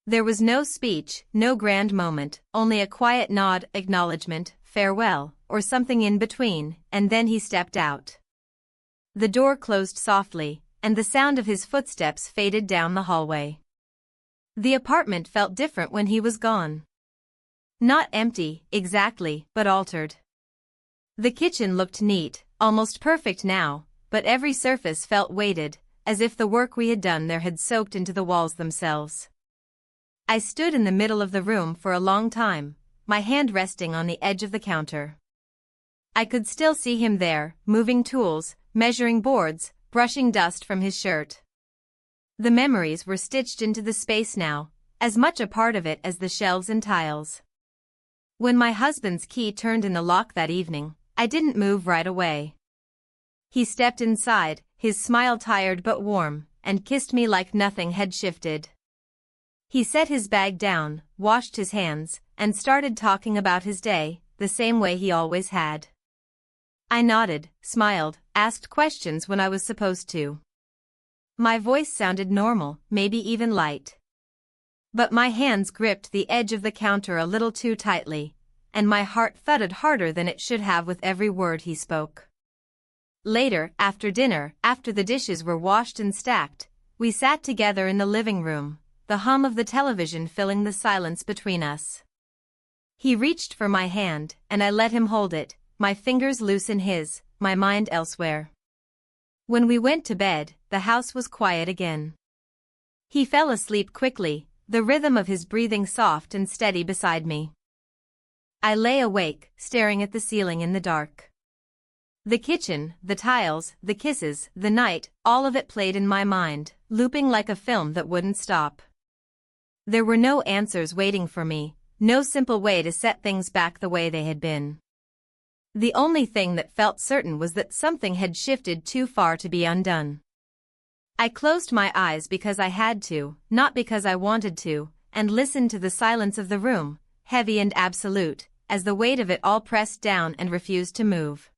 There was no speech, no grand moment, only a quiet nod, acknowledgement, farewell, or something in between, and then he stepped out. The door closed softly, and the sound of his footsteps faded down the hallway. The apartment felt different when he was gone. Not empty, exactly, but altered. The kitchen looked neat, almost perfect now, but every surface felt weighted, as if the work we had done there had soaked into the walls themselves. I stood in the middle of the room for a long time, my hand resting on the edge of the counter. I could still see him there, moving tools, measuring boards, brushing dust from his shirt. The memories were stitched into the space now, as much a part of it as the shelves and tiles. When my husband's key turned in the lock that evening, I didn't move right away. He stepped inside, his smile tired but warm, and kissed me like nothing had shifted. He set his bag down, washed his hands, and started talking about his day, the same way he always had. I nodded, smiled, asked questions when I was supposed to. My voice sounded normal, maybe even light. But my hands gripped the edge of the counter a little too tightly, and my heart thudded harder than it should have with every word he spoke. Later, after dinner, after the dishes were washed and stacked, we sat together in the living room, the hum of the television filling the silence between us. He reached for my hand, and I let him hold it, my fingers loose in his, my mind elsewhere. When we went to bed, the house was quiet again. He fell asleep quickly, the rhythm of his breathing soft and steady beside me. I lay awake, staring at the ceiling in the dark. The kitchen, the tiles, the kisses, the night, all of it played in my mind, looping like a film that wouldn't stop. There were no answers waiting for me, no simple way to set things back the way they had been. The only thing that felt certain was that something had shifted too far to be undone. I closed my eyes because I had to, not because I wanted to, and listened to the silence of the room, heavy and absolute, as the weight of it all pressed down and refused to move.